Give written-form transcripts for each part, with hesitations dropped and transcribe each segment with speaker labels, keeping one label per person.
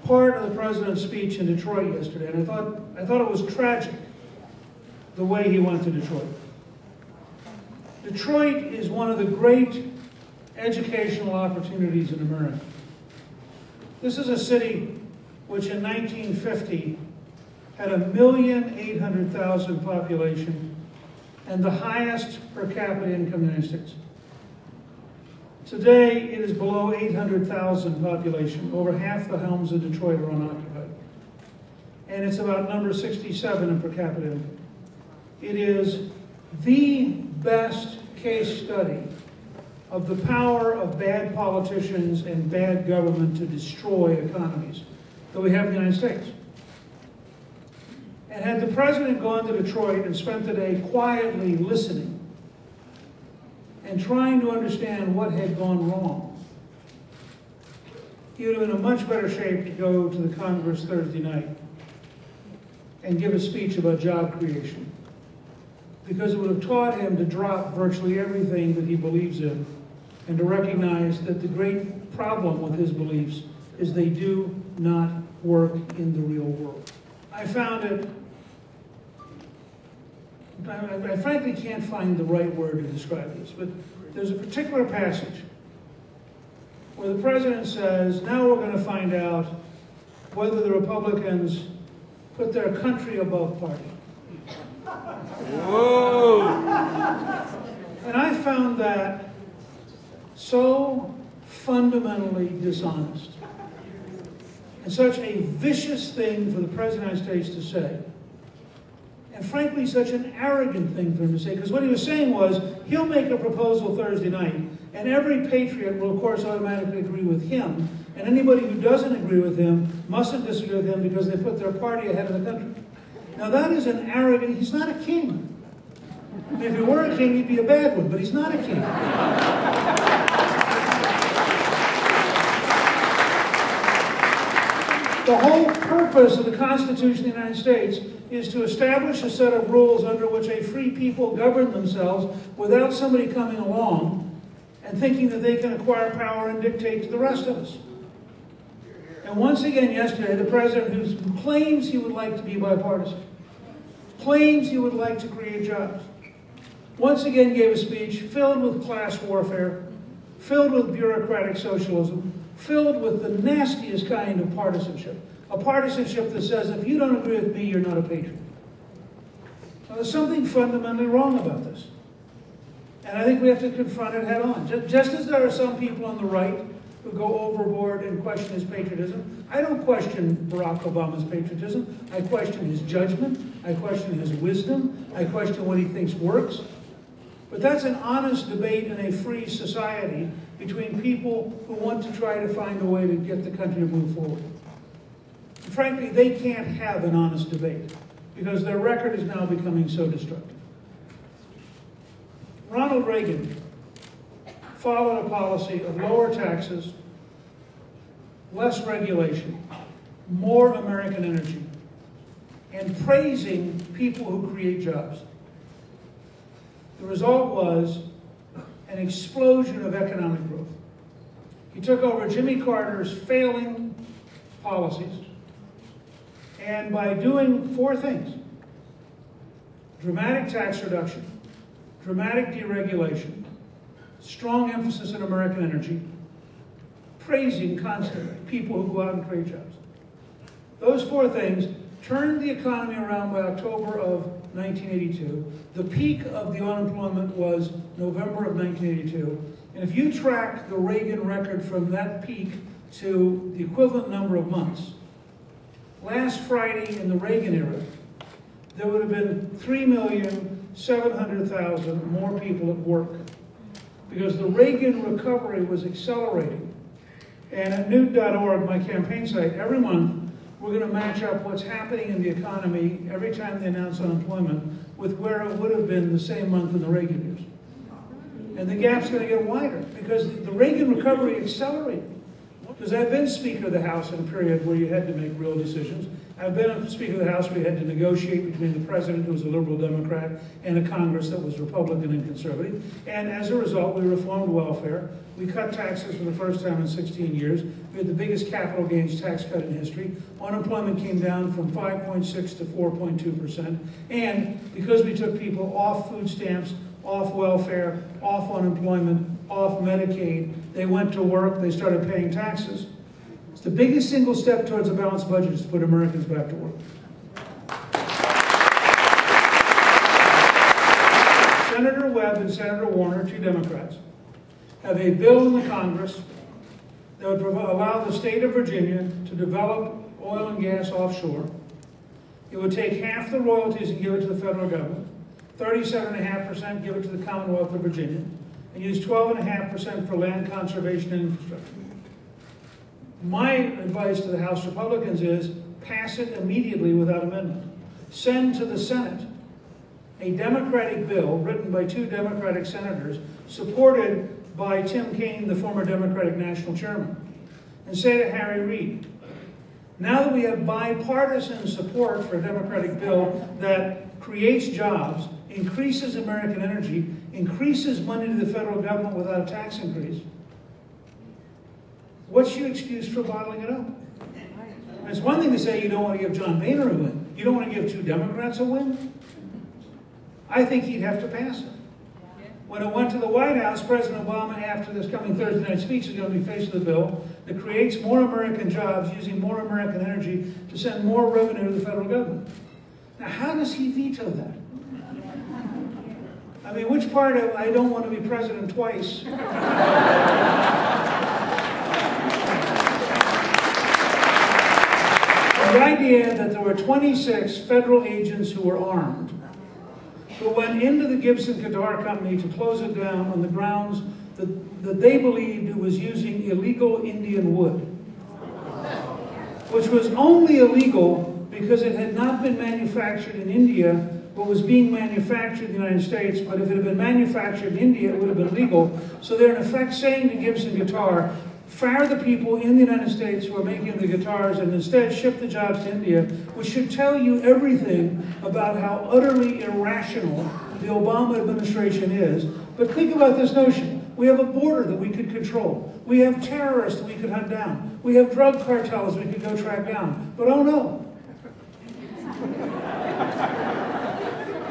Speaker 1: part of the president's speech in Detroit yesterday, and I thought it was tragic the way he went to Detroit. Detroit is one of the great educational opportunities in America. This is a city which in 1950 had 1,800,000 population and the highest per capita income in the United States. Today, it is below 800,000 population. Over half the homes in Detroit are unoccupied. And it's about number 67 in per capita income. It is the best case study of the power of bad politicians and bad government to destroy economies that we have in the United States. And had the president gone to Detroit and spent the day quietly listening and trying to understand what had gone wrong, he would have been in a much better shape to go to the Congress Thursday night and give a speech about job creation, because it would have taught him to drop virtually everything that he believes in and to recognize that the great problem with his beliefs is they do not work in the real world. I found it, I frankly can't find the right word to describe this, but there's a particular passage where the president says, now we're going to find out whether the Republicans put their country above party.
Speaker 2: Whoa!
Speaker 1: And I found that so fundamentally dishonest and such a vicious thing for the President of the United States to say. And frankly, such an arrogant thing for him to say, because what he was saying was, he'll make a proposal Thursday night, and every patriot will, of course, automatically agree with him, and anybody who doesn't agree with him mustn't disagree with him because they put their party ahead of the country. Now that is an arrogant, he's not a king. I mean, if he were a king, he'd be a bad one, but he's not a king. The whole purpose of the Constitution of the United States is to establish a set of rules under which a free people govern themselves without somebody coming along and thinking that they can acquire power and dictate to the rest of us. And once again yesterday, the president, who claims he would like to be bipartisan, claims he would like to create jobs, once again gave a speech filled with class warfare, filled with bureaucratic socialism, filled with the nastiest kind of partisanship. A partisanship that says, if you don't agree with me, you're not a patriot. Now, there's something fundamentally wrong about this. And I think we have to confront it head on. Just as there are some people on the right who go overboard and question his patriotism, I don't question Barack Obama's patriotism. I question his judgment. I question his wisdom. I question what he thinks works. But that's an honest debate in a free society between people who want to try to find a way to get the country to move forward. And frankly, they can't have an honest debate because their record is now becoming so destructive. Ronald Reagan followed a policy of lower taxes, less regulation, more American energy, and praising people who create jobs. The result was an explosion of economic growth. He took over Jimmy Carter's failing policies, and by doing four things: dramatic tax reduction, dramatic deregulation, strong emphasis on American energy, praising constantly people who go out and create jobs. Those four things turned the economy around by October of 1982. The peak of the unemployment was November of 1982. And if you track the Reagan record from that peak to the equivalent number of months, last Friday in the Reagan era, there would have been 3,700,000 more people at work because the Reagan recovery was accelerating. And at Newt.org, my campaign site, every month, we're going to match up what's happening in the economy every time they announce unemployment with where it would have been the same month in the Reagan years. And the gap's going to get wider because the Reagan recovery accelerated. Because I've been Speaker of the House in a period where you had to make real decisions. I've been a Speaker of the House where you had to negotiate between the President, who was a liberal Democrat, and a Congress that was Republican and conservative. And as a result, we reformed welfare. We cut taxes for the first time in 16 years. We had the biggest capital gains tax cut in history. Unemployment came down from 5.6 to 4.2%. And because we took people off food stamps, off welfare, off unemployment, off Medicaid, they went to work, they started paying taxes. It's the biggest single step towards a balanced budget is to put Americans back to work. Senator Webb and Senator Warner, two Democrats, have a bill in the Congress that would allow the state of Virginia to develop oil and gas offshore. It would take half the royalties and give it to the federal government, 37.5% give it to the Commonwealth of Virginia, and use 12.5% for land conservation and infrastructure. My advice to the House Republicans is pass it immediately without amendment. Send to the Senate a Democratic bill written by two Democratic senators, supported by Tim Kaine, the former Democratic National Chairman, and say to Harry Reid, now that we have bipartisan support for a Democratic bill that creates jobs, increases American energy, increases money to the federal government without a tax increase, what's your excuse for bottling it up? It's one thing to say you don't want to give John Boehner a win. You don't want to give two Democrats a win? I think he'd have to pass it. When it went to the White House, President Obama, after this coming Thursday night speech, is going to be faced with a bill that creates more American jobs using more American energy to send more revenue to the federal government. Now, how does he veto that? I mean, which part of I don't want to be president twice? The idea that there were 26 federal agents who were armed, who went into the Gibson Guitar Company to close it down on the grounds that they believed it was using illegal Indian wood, which was only illegal because it had not been manufactured in India, but was being manufactured in the United States. But if it had been manufactured in India, it would have been legal. So they're in effect saying to Gibson Guitar, fire the people in the United States who are making the guitars and instead ship the jobs to India, which should tell you everything about how utterly irrational the Obama administration is. But think about this notion. We have a border that we could control. We have terrorists that we could hunt down. We have drug cartels we could go track down. But oh no.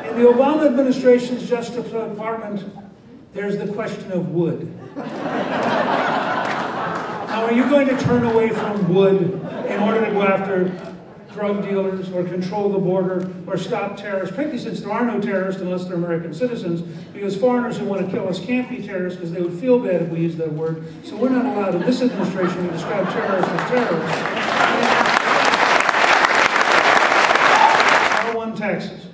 Speaker 1: In the Obama administration's Justice Department, there's the question of wood. Now, are you going to turn away from wood in order to go after drug dealers or control the border or stop terrorists? Particularly since there are no terrorists unless they're American citizens, because foreigners who want to kill us can't be terrorists because they would feel bad if we use that word. So we're not allowed in this administration to describe terrorists as terrorists. R1 taxes.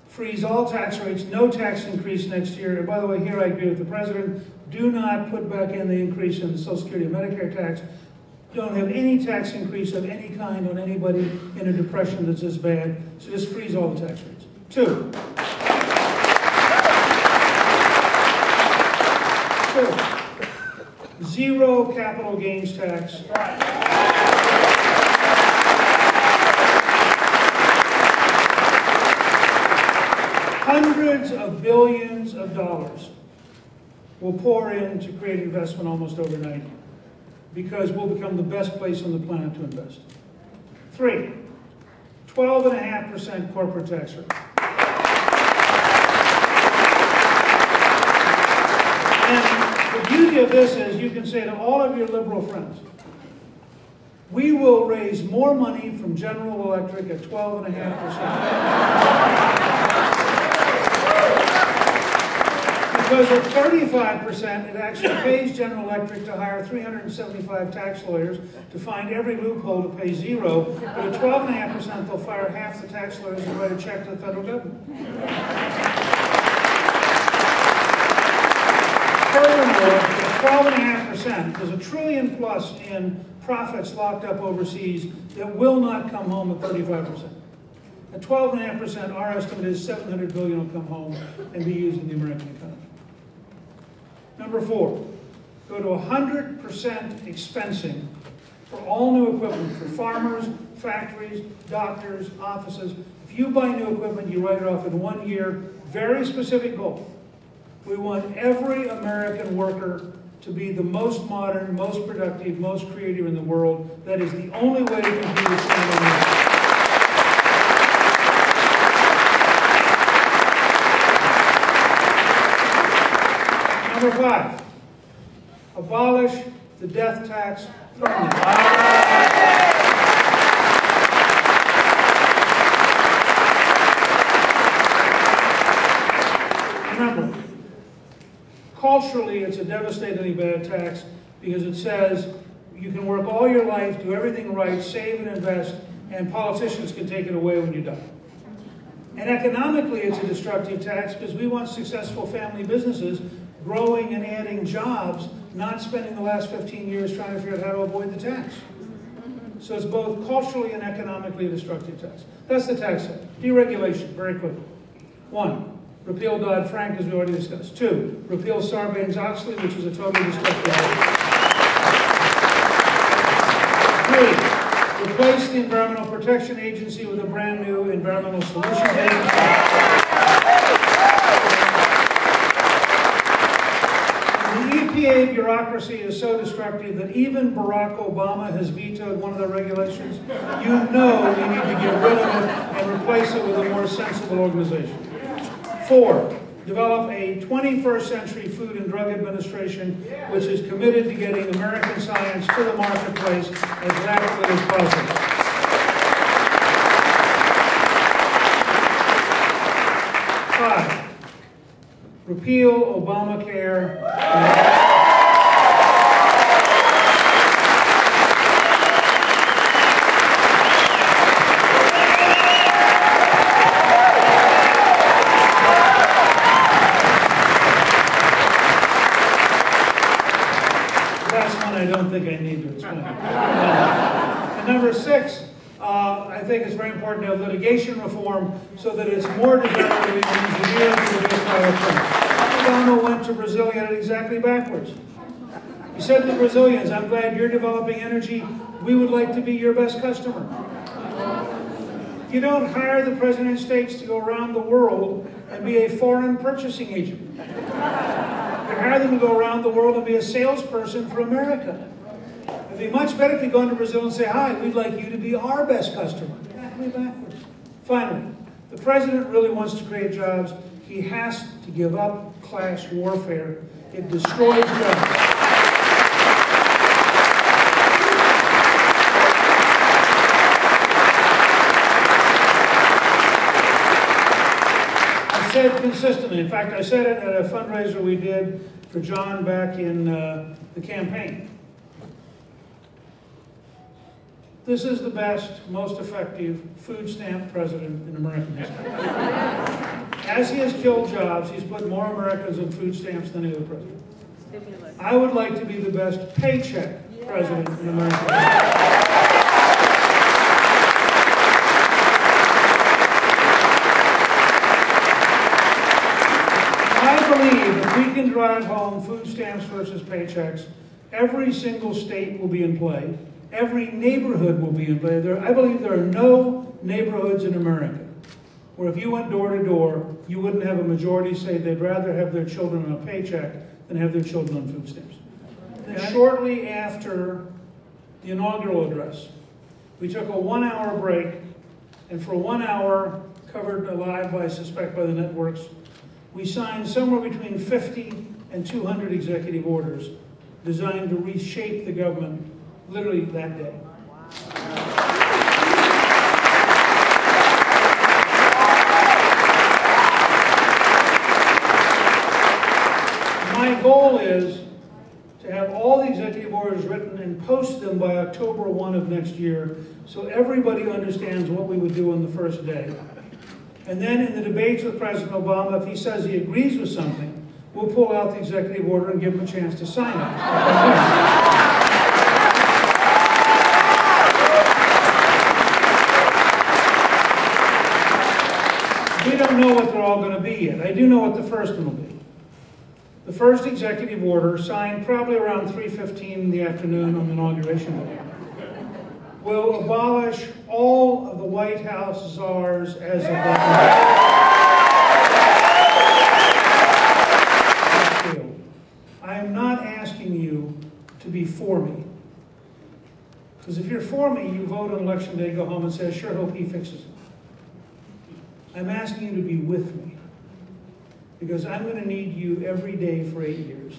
Speaker 1: Freeze all tax rates, no tax increase next year. And by the way, here I agree with the President. Do not put back in the increase in the Social Security and Medicare tax. Don't have any tax increase of any kind on anybody in a depression that's this bad. So just freeze all the tax rates. 2. Zero capital gains tax. Hundreds of billions of dollars will pour in to create investment almost overnight, because we'll become the best place on the planet to invest. 3, 12.5% corporate tax rate. And the beauty of this is you can say to all of your liberal friends, we will raise more money from General Electric at 12.5%. Because at 35%, it actually pays General Electric to hire 375 tax lawyers to find every loophole to pay 0. But at 12.5%, they'll fire half the tax lawyers and write a check to the federal government. Furthermore, at 12.5%, there's $1 trillion plus in profits locked up overseas that will not come home at 35%. At 12.5%, our estimate is $700 billion will come home and be used in the American economy. Number 4, go to 100% expensing for all new equipment, for farmers, factories, doctors, offices. If you buy new equipment, you write it off in 1 year. Very specific goal. We want every American worker to be the most modern, most productive, most creative in the world. That is the only way to compete with China. Number 5, abolish the death tax permanently. Remember, culturally it's a devastatingly bad tax because it says you can work all your life, do everything right, save and invest, and politicians can take it away when you die. And economically it's a destructive tax because we want successful family businesses growing and adding jobs, not spending the last 15 years trying to figure out how to avoid the tax. So it's both culturally and economically a destructive tax. That's the tax side. Deregulation, very quickly. 1, repeal Dodd-Frank, as we already discussed. 2, repeal Sarbanes-Oxley, which is a totally destructive tax. 3, replace the Environmental Protection Agency with a brand new Environmental Solutions Agency. The EPA bureaucracy is so destructive that even Barack Obama has vetoed one of the regulations. You know we need to get rid of it and replace it with a more sensible organization. 4, develop a 21st century Food and Drug Administration which is committed to getting American science to the marketplace as rapidly as possible. 5, repeal Obamacare. I don't think I need to explain. And number 6, I think it's very important to have litigation reform so that it's more desirable to be engineered to the Obama went to Brazil, he had it exactly backwards. He said to the Brazilians, I'm glad you're developing energy. We would like to be your best customer. You don't hire the President of the States to go around the world and be a foreign purchasing agent. You hire them to go around the world and be a salesperson for America. It'd be much better if you go into Brazil and say, hi, we'd like you to be our best customer. Exactly backwards. Finally, the President really wants to create jobs. He has to give up class warfare. It destroys jobs. Said consistently. In fact, I said it at a fundraiser we did for John back in the campaign. This is the best, most effective food stamp president in American history. As he has killed jobs, he's put more Americans on food stamps than any other president. I would like to be the best paycheck president in American history. I believe if we can drive home food stamps versus paychecks, every single state will be in play. Every neighborhood will be in play. I believe there are no neighborhoods in America where if you went door to door, you wouldn't have a majority say they'd rather have their children on a paycheck than have their children on food stamps. And shortly after the inaugural address, we took a 1-hour break, and for 1 hour, covered live, I suspect, by the networks, we signed somewhere between 50 and 200 executive orders designed to reshape the government literally that day. My goal is to have all the executive orders written and post them by October 1 of next year so everybody understands what we would do on the first day. And then in the debates with President Obama, if he says he agrees with something, we'll pull out the executive order and give him a chance to sign it. We don't know what they're all going to be yet. I do know what the first one will be. the first executive order, signed probably around 3:15 in the afternoon on inauguration day, will abolish all of the White House czars as of that day. I am not asking you to be for me. Because if you're for me, you vote on election day, go home and say, sure hope he fixes it. I'm asking you to be with me. Because I'm going to need you every day for 8 years.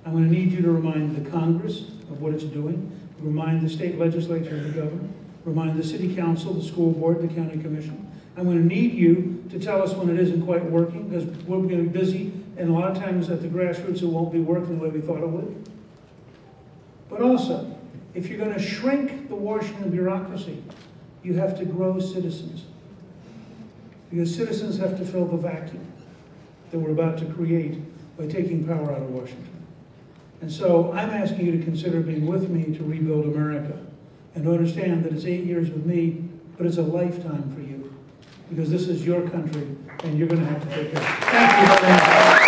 Speaker 1: I'm going to need you to remind the Congress of what it's doing, remind the state legislature and the governor, remind the city council, the school board, the county commission. I'm going to need you to tell us when it isn't quite working, because we're going to be busy, and a lot of times at the grassroots it won't be working the way we thought it would. But also, if you're going to shrink the Washington bureaucracy, you have to grow citizens. Because citizens have to fill the vacuum that we're about to create by taking power out of Washington. And so I'm asking you to consider being with me to rebuild America, and to understand that it's 8 years with me, but it's a lifetime for you, because this is your country and you're going to have to take care of it. Thank you very much.